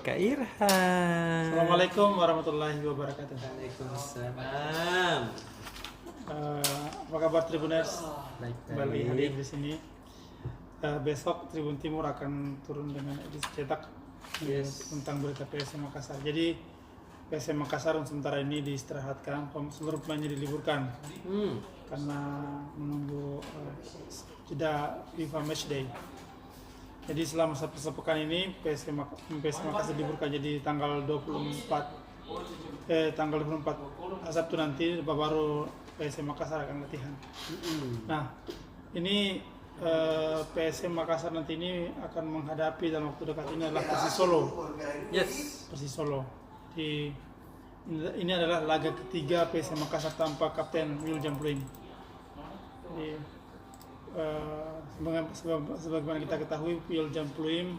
Kak Irhan. Assalamualaikum warahmatullahi wabarakatuh. Waalaikumsalam. Apa kabar Tribuners? Baik, Kembali hadir di sini. Besok Tribun Timur akan turun dengan edisi cetak tentang berita PSM Makassar. Jadi PSM Makassar sementara ini diistirahatkan, seluruh pemainnya diliburkan karena menunggu jeda FIFA Matchday. Jadi selama sepekan ini PSM Makassar diliburkan, jadi tanggal 24 Sabtu nanti baru PSM Makassar akan latihan. Nah, ini PSM Makassar nanti ini akan menghadapi dalam waktu dekat ini adalah Persis Solo. Persis Solo. Ini adalah laga ketiga PSM Makassar tanpa Kapten Will Jampluing. Jadi, sebagaimana kita ketahui, Will Jampluing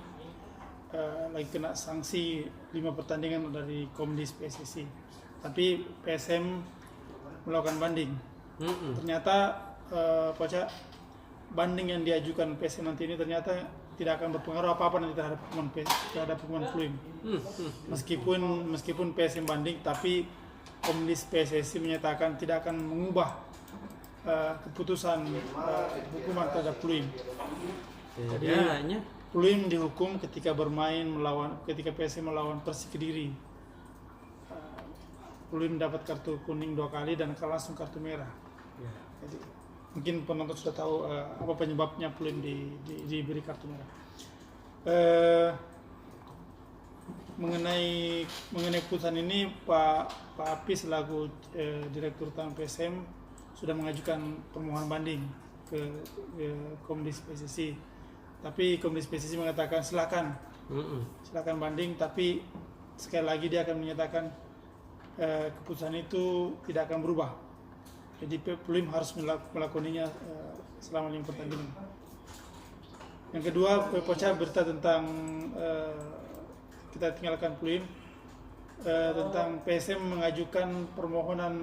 lagi kena sanksi 5 pertandingan dari Komdis PSSI. Tapi PSM melakukan banding. Ternyata banding yang diajukan PSM nanti ini ternyata tidak akan berpengaruh apa-apa nanti terhadap pemain Pluim. Meskipun PSM banding, tapi Komdis PSSI menyatakan tidak akan mengubah keputusan hukuman terhadap Pluim. Jadi Pluim dihukum ketika PSM melawan Persik Kediri. Pluim dapat kartu kuning 2 kali dan langsung kartu merah. Jadi mungkin penonton sudah tahu apa penyebabnya Pluim diberi kartu merah. Mengenai keputusan ini, Pak Apis selaku Direktur Utama PSM sudah mengajukan permohonan banding ke Komdis PSSI. Tapi Komdis PSSI mengatakan silakan banding, tapi sekali lagi dia akan menyatakan keputusan itu tidak akan berubah. Jadi Pluim harus melakoninya selama 5 pertandingan. Yang kedua, pecah berita tentang kita tinggalkan Pluim, tentang PSM mengajukan permohonan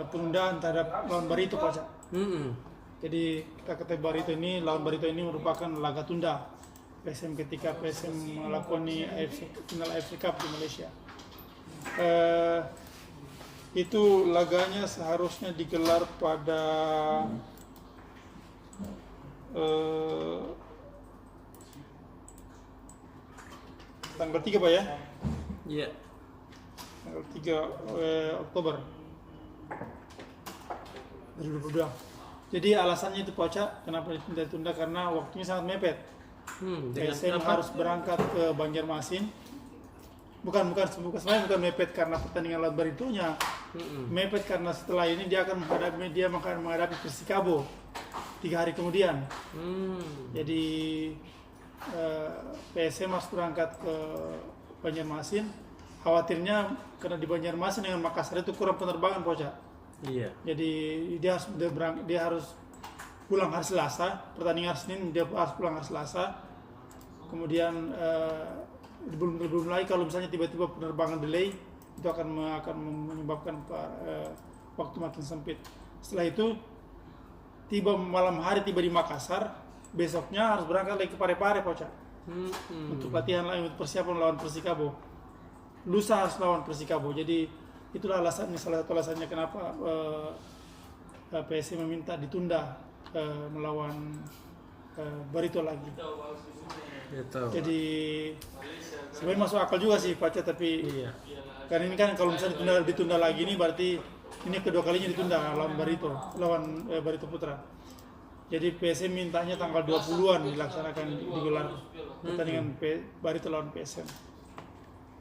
penundaan terhadap lawan Barito, Pak. Jadi kita ketahui Barito ini merupakan laga tunda PSM ketika PSM melakoni final AFC Cup di Malaysia. Itu laganya seharusnya digelar pada tanggal 3, Pak, ya? Iya. Tanggal 3 Oktober 2022. Jadi alasannya itu, Pak, kenapa ditunda-tunda, karena waktunya sangat mepet. PSM harus berangkat ke Banjarmasin. Bukan mepet karena pertandingan lawan Baritonya. Mepet karena setelah ini dia akan menghadapi Persikabo 3 hari kemudian. Jadi PSM harus berangkat ke Banjarmasin. Khawatirnya karena di Banjarmasin dengan Makassar itu kurang penerbangan, Poca. Iya. Jadi dia harus pulang hari Selasa, pertandingan hari Senin, dia harus pulang hari Selasa. Kemudian belum lagi kalau misalnya tiba-tiba penerbangan delay, itu akan menyebabkan waktu makin sempit. Setelah itu malam hari tiba di Makassar, besoknya harus berangkat lagi ke Parepare, Poca. Untuk latihan lain, untuk persiapan lawan Persikabo. Lusa harus lawan Persikabo. Jadi itulah alasannya, salah satu alasannya kenapa PSM meminta ditunda melawan Barito lagi. Jadi sebenarnya masuk akal juga sih, Pak, tapi karena ini kan kalau misalnya ditunda lagi, ini berarti ini kedua kalinya ditunda lawan Barito Putra. Jadi PSM mintanya tanggal 20-an digelar pertandingan Barito lawan PSM.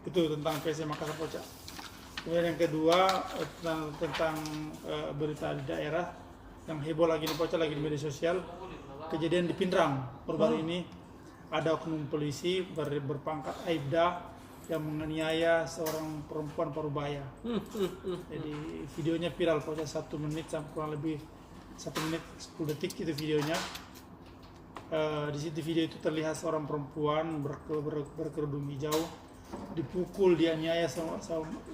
Itu tentang PSM Makassar, Poca. Kemudian yang kedua tentang berita di daerah yang heboh lagi nih, Poca, lagi di media sosial. Kejadian di Pindrang baru-baru ini ada oknum polisi berpangkat Aibda yang menganiaya seorang perempuan Parubaya. Jadi videonya viral, Poca, 1 menit sampai kurang lebih 1 menit 10 detik itu videonya. Di situ video itu terlihat seorang perempuan berkerudung hijau dipukul, dianiaya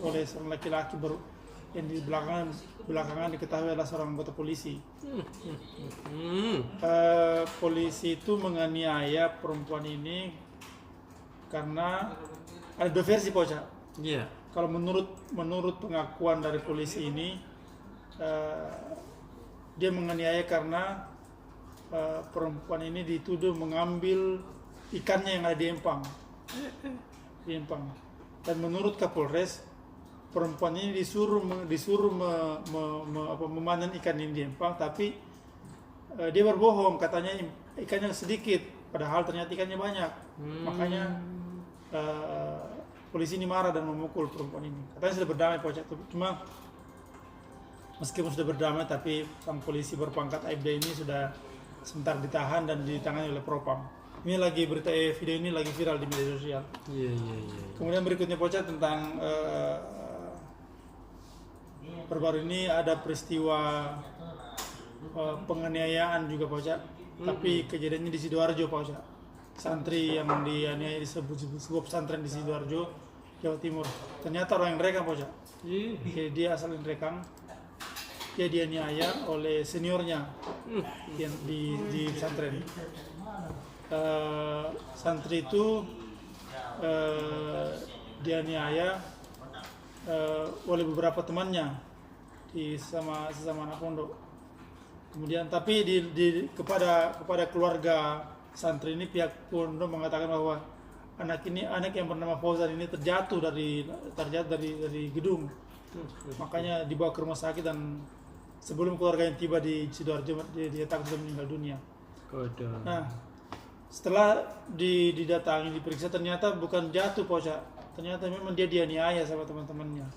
oleh seorang laki-laki yang di belakangan diketahui adalah seorang anggota polisi. Polisi itu menganiaya perempuan ini karena ada dua versi Poca. Iya. Kalau menurut pengakuan dari polisi ini, dia menganiaya karena perempuan ini dituduh mengambil ikannya yang ada di empang. Dan menurut Kapolres, perempuan ini disuruh memanen ikan ini di empang, tapi dia berbohong, katanya ikannya sedikit, padahal ternyata ikannya banyak. Makanya polisi ini marah dan memukul perempuan ini. Katanya sudah berdamai Poca, cuma meskipun sudah berdamai, tapi sang polisi berpangkat Aibda ini sudah sebentar ditahan dan ditangani oleh Propam. Ini lagi video ini lagi viral di media sosial. Iya. Kemudian berikutnya Poca tentang baru-baru ini ada peristiwa penganiayaan juga Poca, tapi kejadiannya di Sidoarjo Poca. Santri yang dianiaya di sebuah pesantren di Sidoarjo, Jawa Timur. Ternyata orang yang rekam Poca. Dia asal Rekang. Dia dianiaya oleh seniornya yang di pesantren. Santri itu dianiaya oleh beberapa temannya di sesama anak pondok. Kemudian tapi kepada keluarga santri ini, pihak pondok mengatakan bahwa anak yang bernama Fauzan ini terjatuh dari gedung. Makanya dibawa ke rumah sakit dan sebelum keluarga yang tiba di Sidoarjo dia takut sudah meninggal dunia. Nah, setelah didatangi diperiksa, ternyata bukan jatuh Poca, ternyata memang dia dianiaya sama teman-temannya.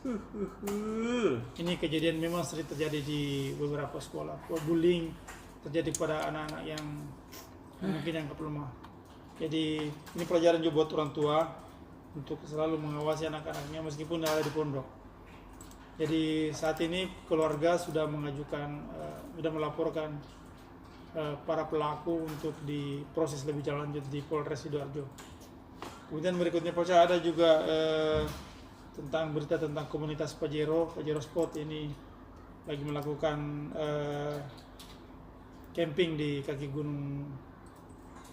Ini kejadian memang sering terjadi di beberapa sekolah. Bullying terjadi pada anak-anak yang mungkin yang lemah. Jadi ini pelajaran juga buat orang tua untuk selalu mengawasi anak-anaknya meskipun ada di pondok. Jadi saat ini keluarga sudah sudah melaporkan para pelaku untuk diproses lebih lanjut di Polres Sidoarjo. Kemudian berikutnya Poca ada juga tentang berita tentang komunitas Pajero Sport ini lagi melakukan camping di kaki gunung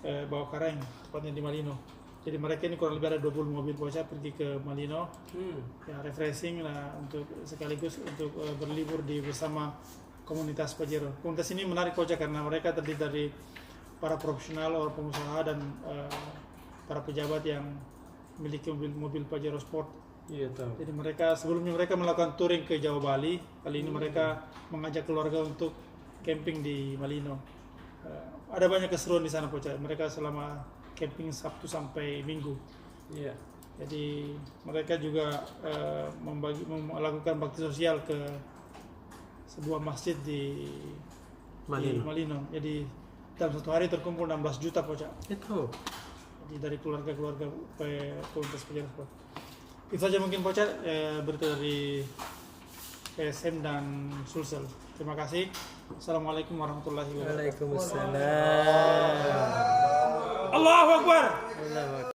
Bawah Kareng, tepatnya di Malino. Jadi mereka ini kurang lebih ada 20 mobil Poca pergi ke Malino, ya refreshing lah sekaligus untuk berlibur bersama komunitas Pajero. Komunitas ini menarik Poca karena mereka terdiri dari para profesional, orang pengusaha dan para pejabat yang memiliki mobil Pajero Sport. Iya tahu. Jadi sebelumnya mereka melakukan touring ke Jawa Bali. Kali ini mereka mengajak keluarga untuk camping di Malino. Ada banyak keseruan di sana Poca. Mereka selama camping Sabtu sampai Minggu. Iya. Jadi mereka juga melakukan bakti sosial ke sebuah masjid di Malino. Jadi dalam satu hari terkumpul 16 juta Poca. Itu. Jadi dari keluarga komunitas Pajero Sport. Itu saja mungkin Poca berita dari PSM dan Sulsel. Terima kasih. Assalamualaikum warahmatullahi wabarakatuh. Waalaikumsalam. Allahu Akbar. Allahu Akbar.